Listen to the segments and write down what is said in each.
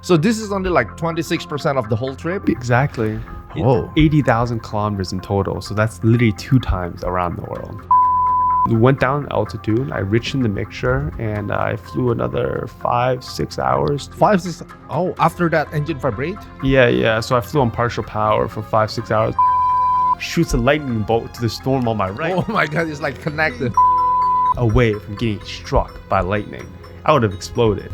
So this is only like 26% of the whole trip? Exactly. Whoa. 80,000 kilometers in total. So that's literally 2 times around the world. We went down altitude, I richened the mixture, and I flew another 5-6 hours. 5-6. Oh, after that engine vibrate? Yeah. So I flew on partial power for 5-6 hours. Shoots a lightning bolt to the storm on my right. Oh my God, it's like connected. Away from getting struck by lightning. I would have exploded.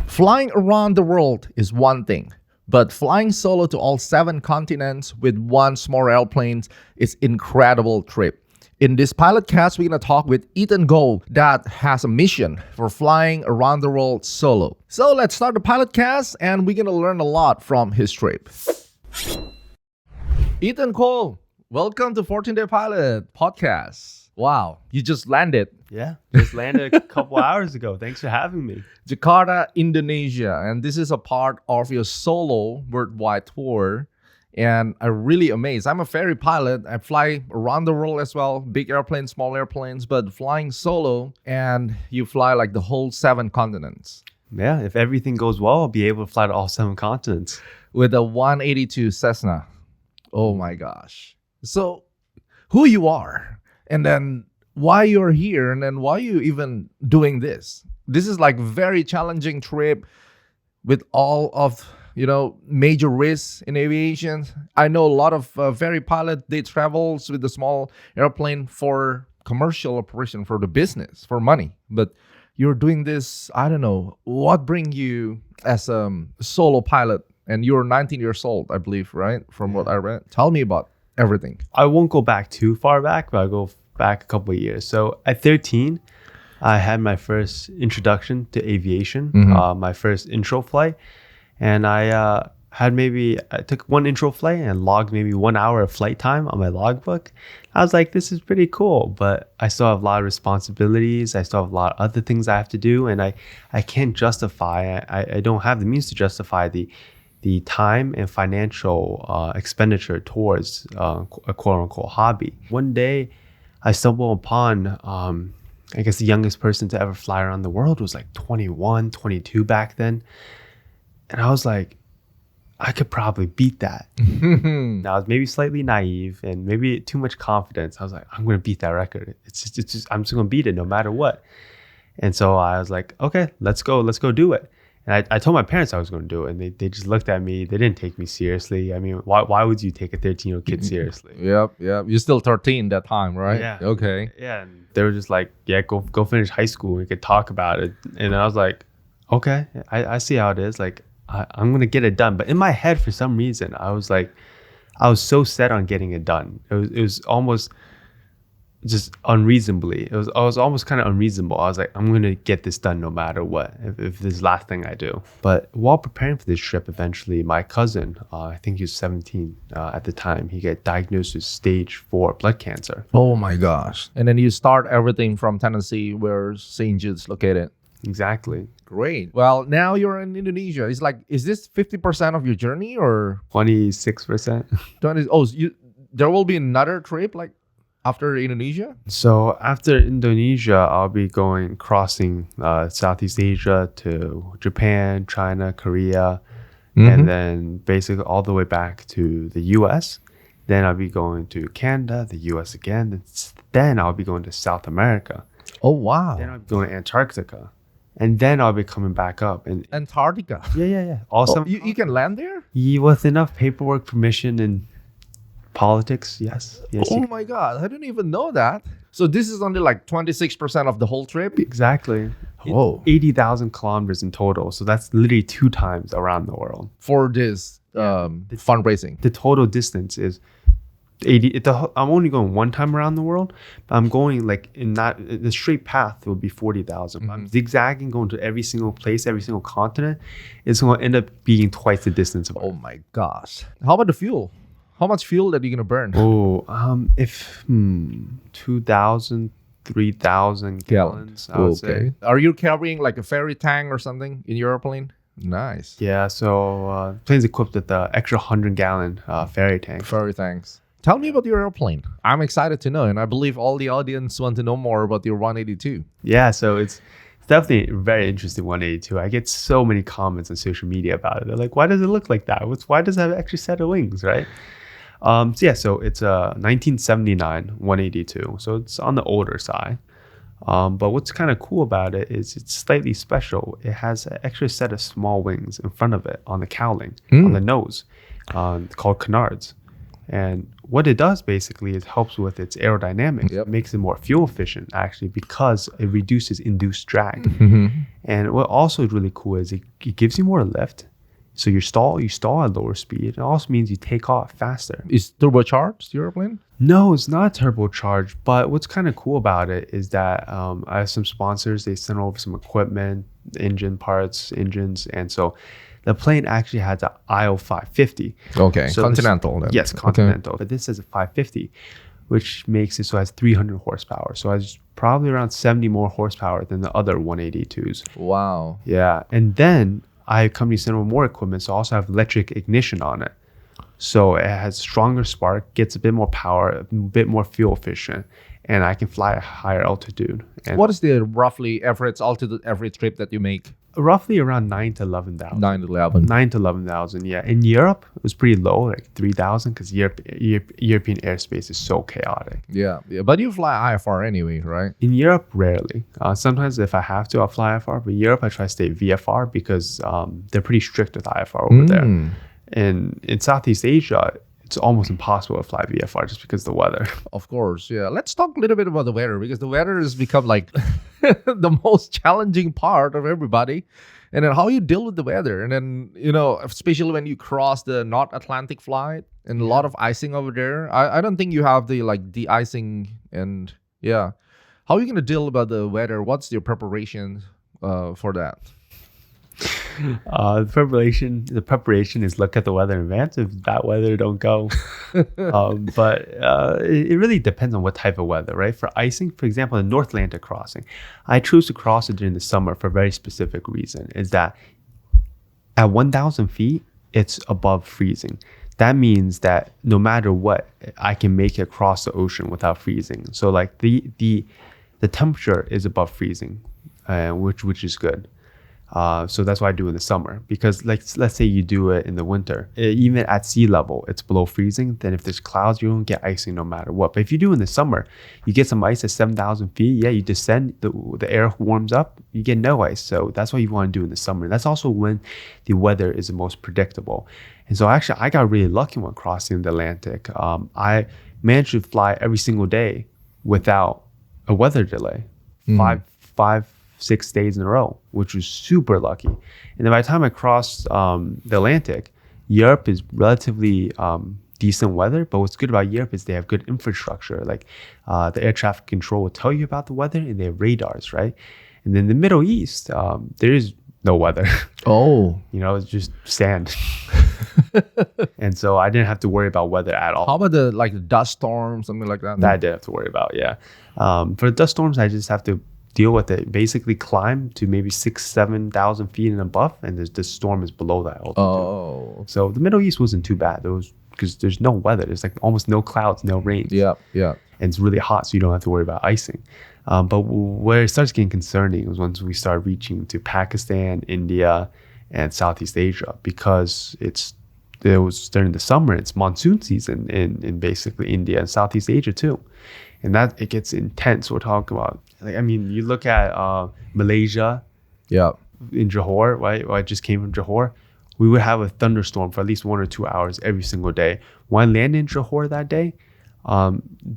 Flying around the world is one thing, but flying solo to all 7 continents with one small airplane is incredible trip. In this pilot cast, we're going to talk with Ethan Go that has a mission for flying around the world solo. So let's start the pilot cast and we're going to learn a lot from his trip. Ethan Go, welcome to 14-Day Pilot Podcast. Wow, you just landed. Yeah, just landed a couple hours ago. Thanks for having me. Jakarta, Indonesia, and this is a part of your solo worldwide tour. And I'm really amazed. I'm a ferry pilot. I fly around the world as well, big airplanes, small airplanes, but flying solo, and you fly like the whole 7 continents. Yeah, if everything goes well, I'll be able to fly to all 7 continents. With a 182 Cessna. Oh my gosh. So who you are, and then why you're here, and then why you even doing this. This is like very challenging trip with all of, major risks in aviation. I know a lot of ferry pilot, they travels with the small airplane for commercial operation, for the business, for money. But you're doing this, I don't know, what bring you as a solo pilot? And you're 19 years old, I believe, right? From what I read. Tell me about everything. I won't go back too far back, but I'll go back a couple of years. So at 13, I had my first introduction to aviation, my first intro flight. And I took one intro flight and logged maybe 1 hour of flight time on my logbook. I was like, this is pretty cool, but I still have a lot of responsibilities. I still have a lot of other things I have to do. And I can't justify, I don't have the means to justify the time and financial expenditure towards a quote unquote hobby. One day I stumbled upon, I guess the youngest person to ever fly around the world was like 21, 22 back then. And I was like, I could probably beat that. Now I was maybe slightly naive and maybe too much confidence. I was like, I'm going to beat that record. I'm just going to beat it no matter what. And so I was like, okay, let's go do it. And I told my parents I was going to do it, and they just looked at me. They didn't take me seriously. I mean, why would you take a 13-year-old kid seriously? Yep. You're still 13 that time, right? Yeah. Okay. Yeah. And they were just like, yeah, go finish high school. We could talk about it. And I was like, okay, I see how it is. Like, I'm going to get it done. But in my head, for some reason, I was so set on getting it done. It was almost just unreasonably. I was almost kind of unreasonable. I was like, I'm going to get this done no matter what, if this is the last thing I do. But while preparing for this trip, eventually, my cousin, I think he was 17 at the time, he got diagnosed with stage 4 blood cancer. Oh my gosh. And then you start everything from Tennessee, where St. Jude's located. Exactly. Great. Well, now you're in Indonesia. It's like, is this 50% of your journey or 26%? 20? Oh, there will be another trip like after Indonesia? So after Indonesia, I'll be crossing Southeast Asia to Japan, China, Korea, and then basically all the way back to the US. Then I'll be going to Canada, the US again. Then I'll be going to South America. Oh, wow. Then I'll be going to Antarctica. And then I'll be coming back up. And Antarctica? Yeah. Also, you can land there? With enough paperwork, permission, and politics, yes. Oh my God, I didn't even know that. So this is only like 26% of the whole trip? Exactly. Whoa. 80,000 kilometers in total. So that's literally 2 times around the world. For this fundraising. The total distance is 80. I'm only going 1 time around the world, but I'm going like the straight path would be 40,000. I'm zigzagging, going to every single place, every single continent. It's going to end up being twice the distance of Earth. Oh my gosh. How about the fuel? How much fuel that you're gonna burn? If 2,000, 3,000 gallons, I would say. Are you carrying like a ferry tank or something in your airplane? Nice. Yeah, so plane's equipped with the extra 100-gallon ferry tank. Very thanks. Tell me about your airplane. I'm excited to know, and I believe all the audience want to know more about your 182. Yeah, so it's definitely a very interesting 182. I get so many comments on social media about it. They're like, why does it look like that? Why does it have an extra set of wings, right? So it's a 1979 182. So it's on the older side. But what's kind of cool about it is it's slightly special. It has an extra set of small wings in front of it on the cowling, on the nose, called canards. And what it does basically is helps with its aerodynamics. It makes it more fuel efficient actually because it reduces induced drag. And what also is really cool is it gives you more lift. So you stall at lower speed. It also means you take off faster. Is turbocharged your airplane? No, it's not turbocharged. But what's kind of cool about it is that I have some sponsors. They sent over some equipment, engine parts, engines. And so the plane actually has an IO 550. Okay, so Continental. Then. Yes, Continental. Okay. But this is a 550, which makes it so it has 300 horsepower. So it has probably around 70 more horsepower than the other 182s. Wow. Yeah. And then I company sent over more equipment, so I also have electric ignition on it. So it has stronger spark, gets a bit more power, a bit more fuel efficient, and I can fly at higher altitude. And what is the roughly average altitude every trip that you make? Roughly around 9 to 11,000. 9 to 11. 9 to 11,000, yeah. In Europe, it was pretty low, like 3,000, because European airspace is so chaotic. Yeah. But you fly IFR anyway, right? In Europe, rarely. Sometimes if I have to, I'll fly IFR. But in Europe, I try to stay VFR because they're pretty strict with IFR over there. And in Southeast Asia, it's almost impossible to fly VFR just because of the weather. Of course, yeah. Let's talk a little bit about the weather because the weather has become like the most challenging part of everybody. And then how you deal with the weather. And then, especially when you cross the North Atlantic flight and a lot of icing over there. I don't think you have the de-icing and yeah. How are you going to deal about the weather? What's your preparation for that? The preparation is look at the weather in advance. If that weather, don't go. But it really depends on what type of weather, right? For icing, for example, the North Atlantic crossing, I choose to cross it during the summer for a very specific reason. Is that at 1,000 feet, it's above freezing. That means that no matter what, I can make it across the ocean without freezing. So like the temperature is above freezing, which is good. So that's why I do in the summer, because let's say you do it in the winter, even at sea level, it's below freezing. Then if there's clouds, you don't get icing no matter what. But if you do in the summer, you get some ice at 7,000 feet. Yeah, you descend, the air warms up, you get no ice. So that's what you want to do in the summer. That's also when the weather is the most predictable. And so actually, I got really lucky when crossing the Atlantic. I managed to fly every single day without a weather delay. 6 days in a row, which was super lucky. And then by the time I crossed the Atlantic, Europe is relatively decent weather. But what's good about Europe is they have good infrastructure. Like the air traffic control will tell you about the weather, and they have radars, right? And then the Middle East, there is no weather. Oh. It's just sand. And so I didn't have to worry about weather at all. How about the dust storm, something like that? That I did have to worry about, yeah. For the dust storms, I just have to deal with it, basically climb to maybe 7,000 feet and above, and the storm is below that altitude. Oh. So the Middle East wasn't too bad. Because there's no weather. There's like almost no clouds, no rain. Yeah. And it's really hot, so you don't have to worry about icing. But where it starts getting concerning was once we start reaching to Pakistan, India, and Southeast Asia, because it was during the summer, it's monsoon season in basically India and Southeast Asia too. And that it gets intense. We're talking about, you look at Malaysia, in Johor, right? I just came from Johor. We would have a thunderstorm for at least 1 or 2 hours every single day. When I landed in Johor that day,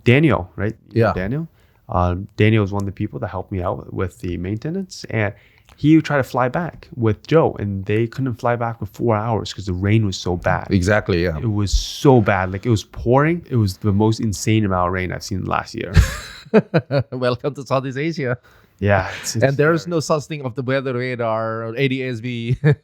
Daniel, right? Yeah. Daniel was one of the people that helped me out with the maintenance, and he would try to fly back with Joe, and they couldn't fly back for 4 hours because the rain was so bad. Exactly, yeah. It was so bad. Like, it was pouring. It was the most insane amount of rain I've seen last year. Welcome to Southeast Asia. Yeah. And there's no such thing of the weather radar or ADSB.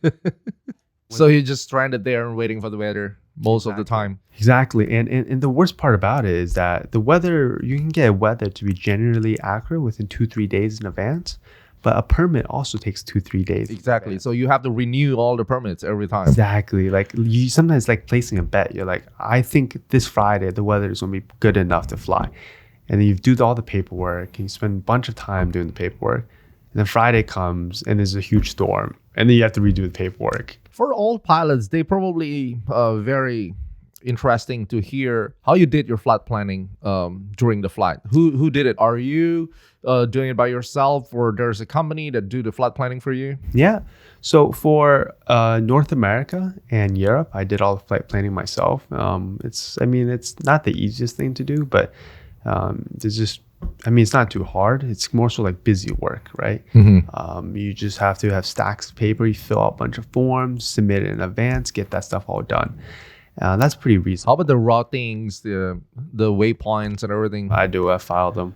So you're just stranded there and waiting for the weather most of the time. Exactly. And the worst part about it is that the weather, you can get weather to be generally accurate within 2-3 days in advance. But a permit also takes 2-3 days. Exactly. So you have to renew all the permits every time. Exactly. Like you sometimes like placing a bet. You're like, I think this Friday the weather is going to be good enough to fly. And then you do all the paperwork and you spend a bunch of time doing the paperwork. And then Friday comes and there's a huge storm. And then you have to redo the paperwork. For all pilots, they probably very interesting to hear how you did your flight planning during the flight. Who did it? Are you doing it by yourself, or there's a company that do the flight planning for you? Yeah. So for North America and Europe, I did all the flight planning myself. It's not the easiest thing to do, but it's not too hard. It's more so like busy work, right? You just have to have stacks of paper. You fill out a bunch of forms, submit it in advance, get that stuff all done. That's pretty reasonable. How about the routings, the waypoints and everything? I do. I filed them.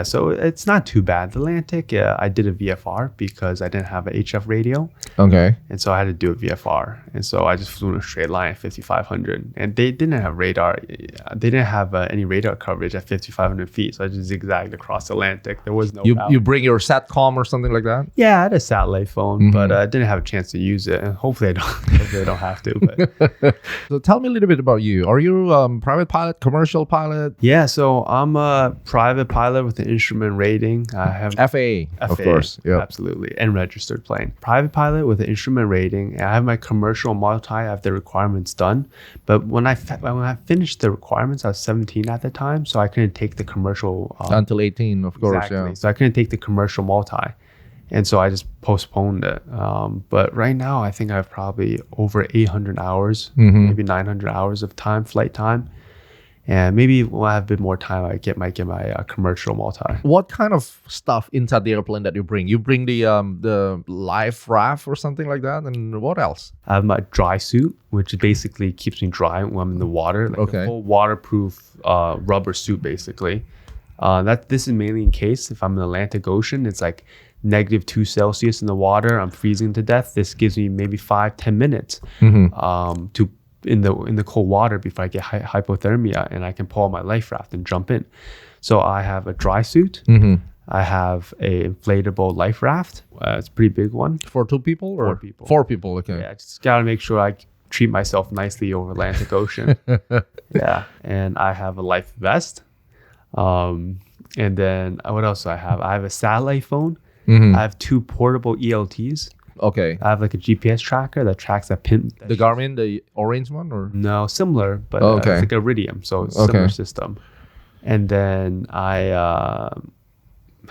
So it's not too bad. The Atlantic, I did a VFR because I didn't have an HF radio. Okay. And so I had to do a VFR. And so I just flew in a straight line at 5,500. And they didn't have radar. They didn't have any radar coverage at 5,500 feet. So I just zigzagged across the Atlantic. There was no You bring your SATCOM or something like that? Yeah, I had a satellite phone, but I didn't have a chance to use it. And hopefully I don't have to. But. So tell me a little bit about you. Are you private pilot, commercial pilot? Yeah, so I'm a private pilot with an instrument rating. I have FAA, of course. Yeah, absolutely, and registered plane. Private pilot with an instrument rating. I have my commercial multi. I have the requirements done. But when I finished the requirements, I was 17 at the time, so I couldn't take the commercial until 18, of course. Exactly. Yeah. So I couldn't take the commercial multi, and so I just postponed it. But right now, I think I have probably over 800 hours, maybe 900 hours of flight time. And maybe when I have a bit more time, I might get my commercial multi. What kind of stuff inside the airplane that you bring? You bring the life raft or something like that, and what else? I have my dry suit, which basically keeps me dry when I'm in the water. Like a full waterproof rubber suit, basically. This is mainly in case if I'm in the Atlantic Ocean, it's like -2 Celsius in the water. I'm freezing to death. This gives me maybe 5-10 minutes to in the cold water before I get hypothermia, and I can pull out my life raft and jump in. So I have a dry suit. I have a inflatable life raft. It's a pretty big one. For 2 people or 4 people? 4 people. Okay. Yeah, just gotta make sure I treat myself nicely over Atlantic Ocean. Yeah, and I have a life vest. And then what else do I have? I have a satellite phone. I have 2 portable ELTs. Okay. I have like a GPS tracker that tracks that pin. The Garmin, the orange one, or no, similar, but it's like Iridium, so it's a similar system. And then I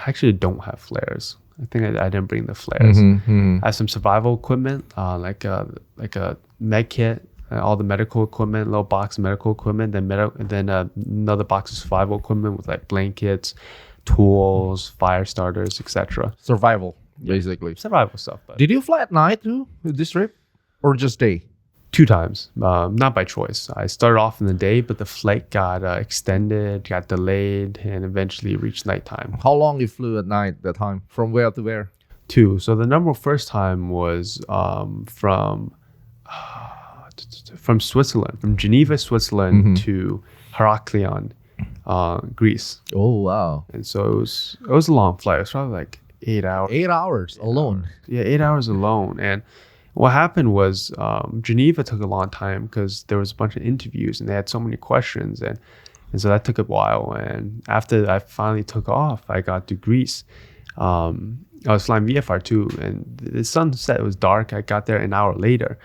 actually don't have flares. I think I didn't bring the flares. I have some survival equipment, like a med kit, all the medical equipment, little box of medical equipment, then another box of survival equipment with like blankets, tools, fire starters, etc. Survival. Basically survival stuff. But did you fly at night too this trip, or just day? 2 times, not by choice. I started off in the day, but the flight got extended, got delayed, and eventually reached nighttime. How long you flew at night that time? From where to where? 2. So the first time was from Switzerland, from Geneva, Switzerland to Heraklion, Greece. Oh wow! And so it was a long flight. It was probably like 8 hours. 8 hours alone. Yeah, 8 hours alone. And what happened was Geneva took a long time because there was a bunch of interviews and they had so many questions. And so that took a while. And after I finally took off, I got to Greece. I was flying VFR too. And the sun set, it was dark. I got there an hour later.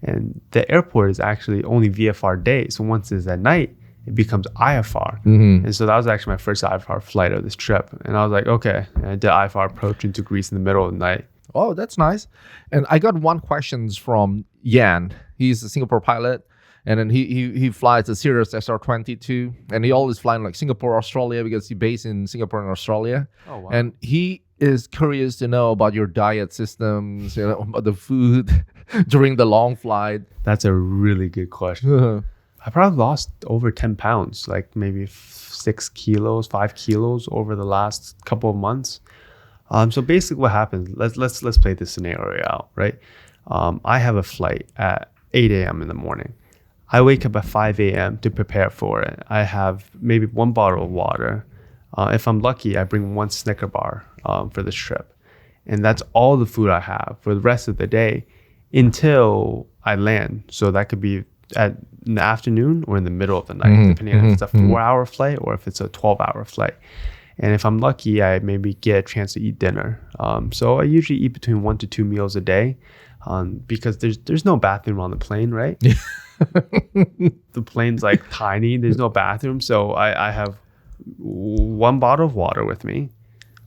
And the airport is actually only VFR day. So once it's at night, it becomes IFR. And so that was actually my first IFR flight of this trip. And I was like, okay. And I did IFR approach into Greece in the middle of the night. Oh, that's nice. And I got one question from Yan. He's a Singapore pilot. And then he flies a Cirrus SR-22. And he always flying like Singapore, Australia, because he's based in Singapore and Australia. Oh, wow. And he is curious to know about your diet systems, about the food during the long flight. That's a really good question. I probably lost over 10 pounds, like maybe 6 kilos, 5 kilos over the last couple of months. So basically what happens, let's play this scenario out, right? I have a flight at 8 a.m. in the morning. I wake up at 5 a.m. to prepare for it. I have maybe 1 bottle of water. If I'm lucky, I bring 1 Snicker bar for this trip. And that's all the food I have for the rest of the day until I land. So that could be in the afternoon or in the middle of the night, depending on if it's a 4-hour flight or if it's a 12-hour flight. And if I'm lucky, I maybe get a chance to eat dinner. So I usually eat between 1 to 2 meals a day, because there's no bathroom on the plane, right? The plane's like tiny. There's no bathroom. So I have 1 bottle of water with me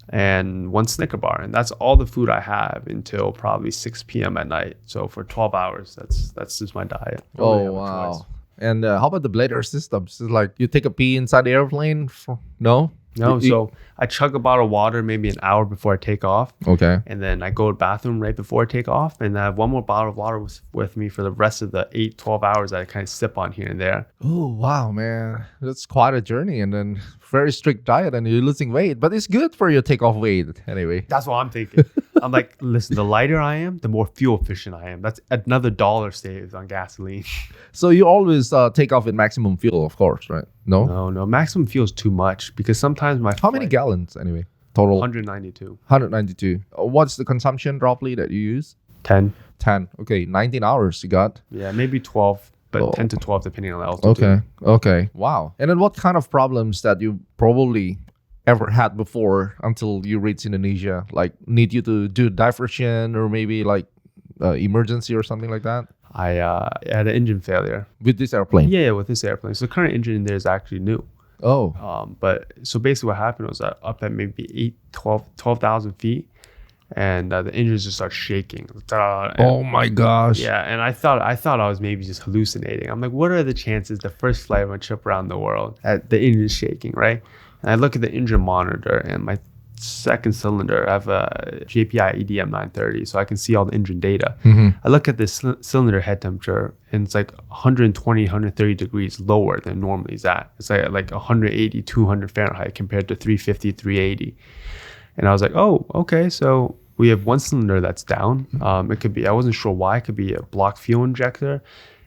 and 1 Snicker bar. And that's all the food I have until probably 6 p.m. at night. So for 12 hours, that's just my diet. I don't really have a wow. choice. And how about the bladder systems? It's like you take a pee inside the airplane? No? No, so I chug a bottle of water maybe an hour before I take off. Okay. And then I go to the bathroom right before I take off. And I have 1 more bottle of water with me for the rest of the 8-12 hours that I kind of sip on here and there. Oh, wow, man. That's quite a journey. And then very strict diet and you're losing weight. But it's good for you to take off weight anyway. That's what I'm thinking. I'm like, listen, the lighter I am, the more fuel efficient I am. That's another $1 saved on gasoline. So you always take off with maximum fuel, of course, right? No? No. Maximum fuel is too much because sometimes How many gallons anyway? Total? 192. 192. What's the consumption roughly that you use? 10. 10. Okay, 19 hours you got. Yeah, maybe 12, but 10 to 12 depending on the altitude. Okay. Wow. And then what kind of problems that you probably ever had before until you reach Indonesia? Like need you to do diversion or maybe like emergency or something like that? I had an engine failure. With this airplane? Yeah, with this airplane. So the current engine in there is actually new. Oh. But so basically what happened was up at maybe 12,000 feet, and the engine just starts shaking. Oh my gosh. Yeah, and I thought I was maybe just hallucinating. I'm like, what are the chances the first flight of my trip around the world that the engine's shaking, right? And I look at the engine monitor, and my second cylinder, I have a JPI EDM 930, so I can see all the engine data. I look at this cylinder head temperature, and it's like 120, 130 degrees lower than normally is at. It's like 180, 200 Fahrenheit compared to 350, 380. And I was like, oh, okay, so we have 1 cylinder that's down. It could be, I wasn't sure why, it could be a blocked fuel injector.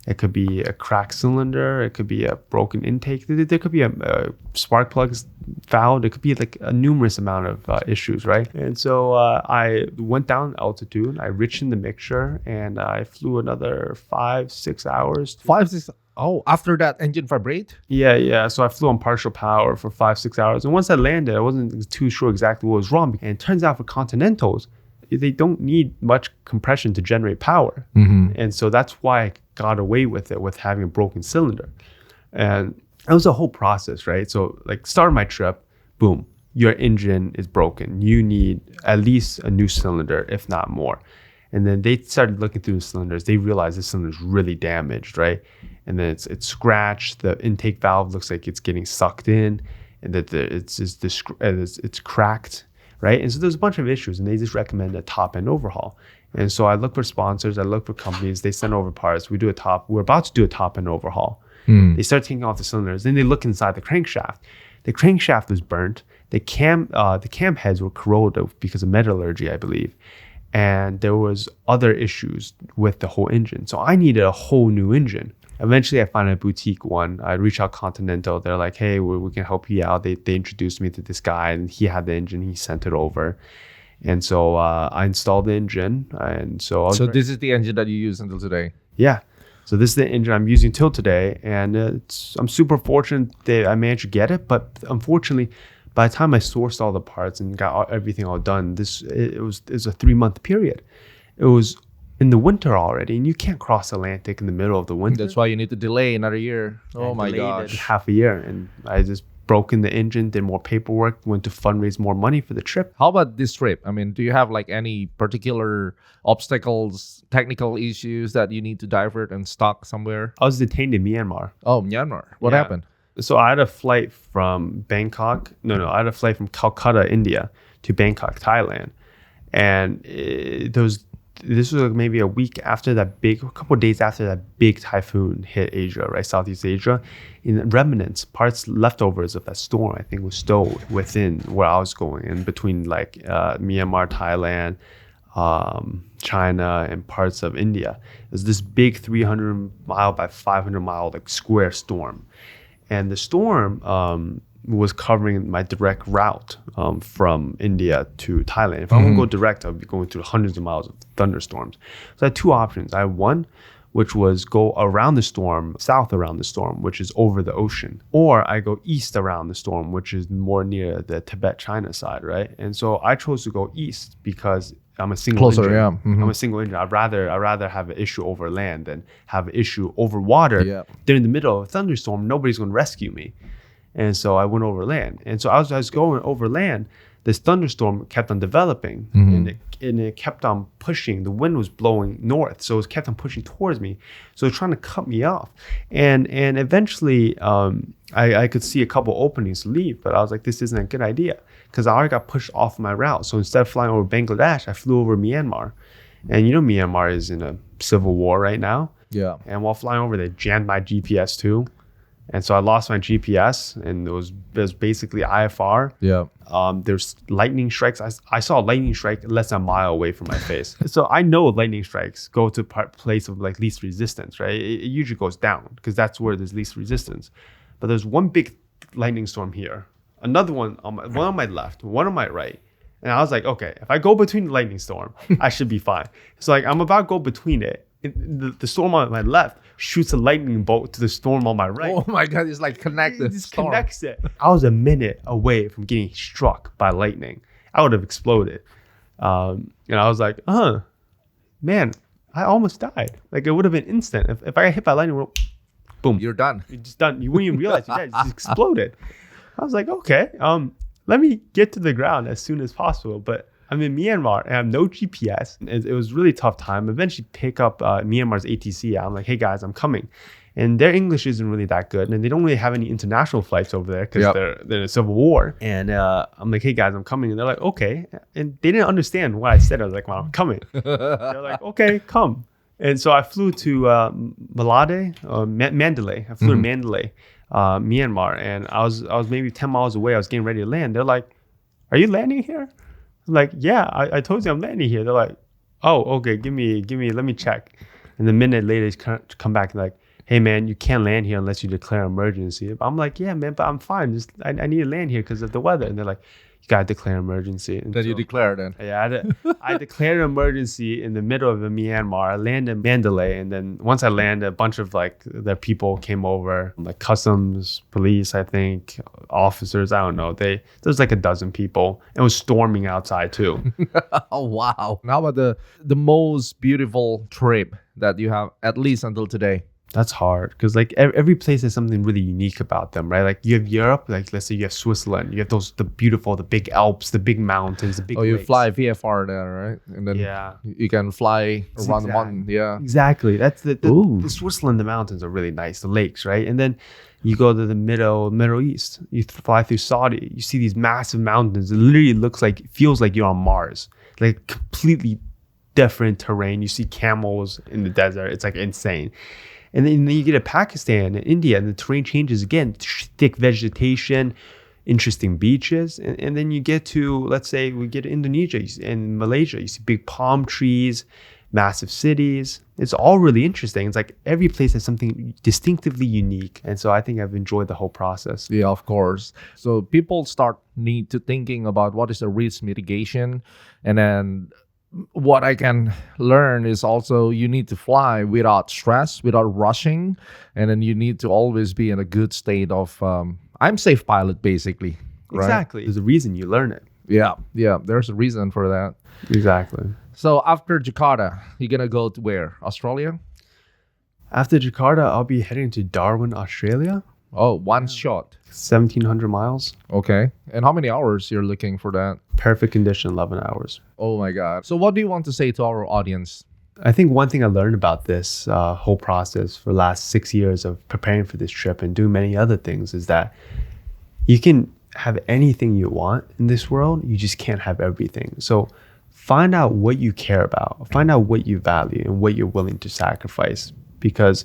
It could be a cracked cylinder. It could be a broken intake. There could be a spark plugs fouled. It could be like a numerous amount of issues, right? And so I went down altitude. I richened the mixture, and I flew another 5-6 hours. 5-6. Oh, after that engine vibrate? Yeah. So I flew on partial power for 5-6 hours. And once I landed, I wasn't too sure exactly what was wrong. And it turns out for Continentals, they don't need much compression to generate power. And so that's why I got away with it, with having a broken cylinder. And it was a whole process, right? So like start my trip, boom, your engine is broken. You need at least a new cylinder, if not more. And then they started looking through the cylinders. They realized the cylinder is really damaged, right? And then it's scratched. The intake valve looks like it's getting sucked in, and that it's cracked. Right. And so there's a bunch of issues, and they just recommend a top end overhaul. And so I look for sponsors, I look for companies, they send over parts. We're about to do a top end overhaul. They start taking off the cylinders. Then they look inside the crankshaft. The crankshaft was burnt. The cam heads were corroded because of metallurgy, I believe. And there was other issues with the whole engine. So I needed a whole new engine. Eventually, I found a boutique one. I reached out Continental. They're like, hey, we can help you out. They introduced me to this guy, and he had the engine. He sent it over. And so I installed the engine. And so this is the engine that you use until today? Yeah. So this is the engine I'm using till today. And I'm super fortunate that I managed to get it. But unfortunately, by the time I sourced all the parts and got everything all done, it was a 3-month period. It was in the winter already, and you can't cross Atlantic in the middle of the winter. That's why you need to delay another year. Oh my gosh. Half a year. And I just broke in the engine, did more paperwork, went to fundraise more money for the trip. How about this trip? I mean, do you have like any particular obstacles, technical issues that you need to divert and stock somewhere? I was detained in Myanmar. Oh, Myanmar. What happened? So I had a flight from Bangkok. I had a flight from Calcutta, India to Bangkok, Thailand. And this was maybe a couple of days after that big typhoon hit Asia, right? Southeast Asia. In remnants, parts, leftovers of that storm, I think, was stowed within where I was going, in between like Myanmar, Thailand, China, and parts of India. It was this big 300 mile by 500 mile like square storm. And the storm was covering my direct route from India to Thailand. If I want to go direct, I'll be going through hundreds of miles of thunderstorms. So I had two options. I had one, which was go around the storm, south around the storm, which is over the ocean. Or I go east around the storm, which is more near the Tibet-China side, right? And so I chose to go east because I'm a single engine. Yeah. I'm a single engine. I'd rather have an issue over land than have an issue over water. Yeah. They're in the middle of a thunderstorm. Nobody's going to rescue me. And so I went over land. And so I was going over land. This thunderstorm kept on developing and it kept on pushing. The wind was blowing north, so it kept on pushing towards me. So it was trying to cut me off. And eventually I could see a couple openings to leave, but I was like, this isn't a good idea because I already got pushed off my route. So instead of flying over Bangladesh, I flew over Myanmar. And Myanmar is in a civil war right now. Yeah. And while flying over, they jammed my GPS too. And so I lost my GPS, and it was basically IFR. Yeah. There's lightning strikes. I saw a lightning strike less than a mile away from my face. So I know lightning strikes go to place of like least resistance, right? It usually goes down because that's where there's least resistance. But there's one big lightning storm here, another one on my left, one on my right. And I was like, okay, if I go between the lightning storm, I should be fine. So like I'm about to go between it. The storm on my left shoots a lightning bolt to the storm on my right. Oh my God, it's like connected. It just connects it. I was a minute away from getting struck by lightning. I would have exploded. And I was like, man, I almost died. Like it would have been instant. If I got hit by lightning, boom. You're done. You're just done. You wouldn't even realize you're dead. It just exploded. I was like, okay, let me get to the ground as soon as possible. But I'm in Myanmar and I have no GPS. It was a really tough time. Eventually pick up Myanmar's ATC. I'm like, hey guys, I'm coming. And their English isn't really that good. And they don't really have any international flights over there because they're in a civil war. And I'm like, hey guys, I'm coming. And they're like, okay. And they didn't understand what I said. I was like, well, I'm coming. They're like, okay, come. And so I flew to Mandalay. I flew to Mandalay, Myanmar. And I was maybe 10 miles away. I was getting ready to land. They're like, are you landing here? I'm like, yeah, I told you I'm landing here. They're like, oh, okay, give me, let me check. And a minute later, they come back and like, hey man, you can't land here unless you declare emergency. I'm like, yeah, man, but I'm fine. Just I need to land here because of the weather. And they're like, you gotta declare emergency. And then you declare then. Yeah, I declared an emergency in the middle of Myanmar. I landed in Mandalay, and then once I landed, a bunch of like their people came over, like customs, police, I think, officers. I don't know. There's like a dozen people. It was storming outside too. Oh wow! How about the most beautiful trip that you have at least until today? That's hard because like every place has something really unique about them, right? Like you have Europe, like let's say you have Switzerland, you have the big Alps, the big mountains, the big you lakes. fly VFR there, right? And then you can fly around the mountain. Yeah, exactly. That's the Switzerland. The mountains are really nice, the lakes, right? And then you go to the Middle East, you fly through Saudi, you see these massive mountains. It literally feels like you're on Mars, like completely different terrain. You see camels in the desert. It's like insane. And then you get to Pakistan and India, and the terrain changes again. Thick vegetation, interesting beaches. And then you get to, let's say, we get to Indonesia and Malaysia. You see big palm trees, massive cities. It's all really interesting. It's like every place has something distinctively unique. And so I think I've enjoyed the whole process. Yeah, of course. So people need to thinking about what is the risk mitigation. And then what I can learn is also you need to fly without stress, without rushing, and then you need to always be in a good state of I'm safe pilot basically. Right? Exactly. There's a reason you learn it. Yeah. There's a reason for that. Exactly. So after Jakarta, you're gonna go to where? Australia? After Jakarta, I'll be heading to Darwin, Australia. Oh, one shot. 1,700 miles. Okay. And how many hours you're looking for that? Perfect condition, 11 hours. Oh my God. So what do you want to say to our audience? I think one thing I learned about this whole process for the last 6 years of preparing for this trip and doing many other things is that you can have anything you want in this world. You just can't have everything. So find out what you care about. Find out what you value and what you're willing to sacrifice. Because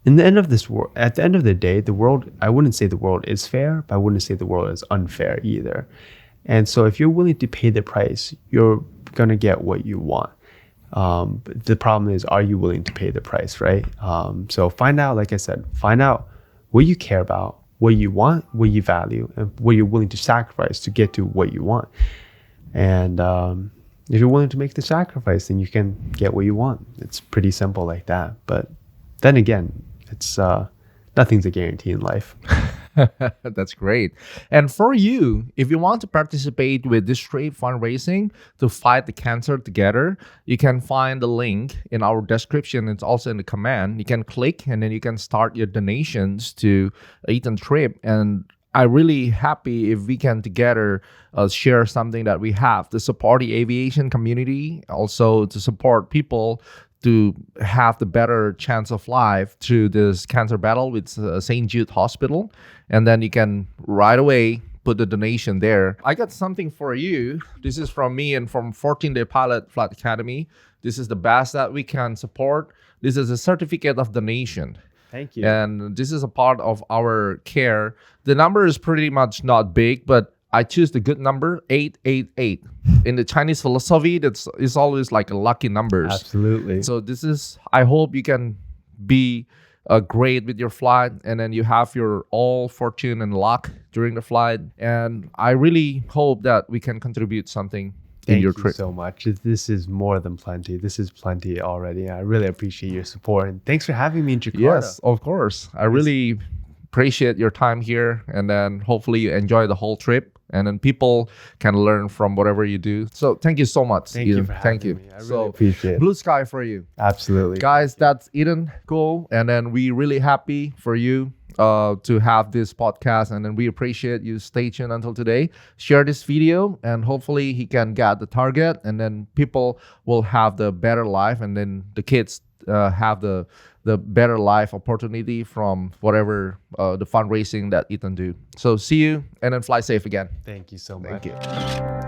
at the end of the day, the world, I wouldn't say the world is fair, but I wouldn't say the world is unfair either. And so if you're willing to pay the price, you're going to get what you want. But the problem is, are you willing to pay the price, right? So find out, like I said, find out what you care about, what you want, what you value, and what you're willing to sacrifice to get to what you want. And if you're willing to make the sacrifice, then you can get what you want. It's pretty simple like that. But then again, it's nothing's a guarantee in life. That's great. And for you, if you want to participate with this trade fundraising to fight the cancer together, you can find the link in our description. It's also in the command. You can click and then you can start your donations to Ethan trip. And I'm really happy if we can together share something that we have to support the aviation community, also to support people to have the better chance of life through this cancer battle with St. Jude Hospital. And then you can right away put the donation there. I got something for you. This is from me and from 14-Day Pilot Flight Academy. This is the best that we can support. This is a certificate of donation. Thank you. And this is a part of our care. The number is pretty much not big, but I choose the good number, 888. In the Chinese philosophy, it's always like a lucky numbers. Absolutely. So this is, I hope you can be great with your flight, and then you have your all fortune and luck during the flight. And I really hope that we can contribute something in your trip. Thank you so much. This is more than plenty. This is plenty already. I really appreciate your support, and thanks for having me in Jakarta. Yes, of course. I really appreciate your time here, and then hopefully you enjoy the whole trip, and then people can learn from whatever you do. So thank you so much, Thank Eden. you for having me. I really appreciate it. Blue sky for you. Absolutely. Guys, that's Eden. Cool. And then we really happy for you to have this podcast, and then we appreciate you stay tuned until today. Share this video, and hopefully he can get the target, and then people will have the better life, and then the kids have the better life opportunity from whatever the fundraising that Ethan do. So see you, and then fly safe again. Thank you so much. Thank you.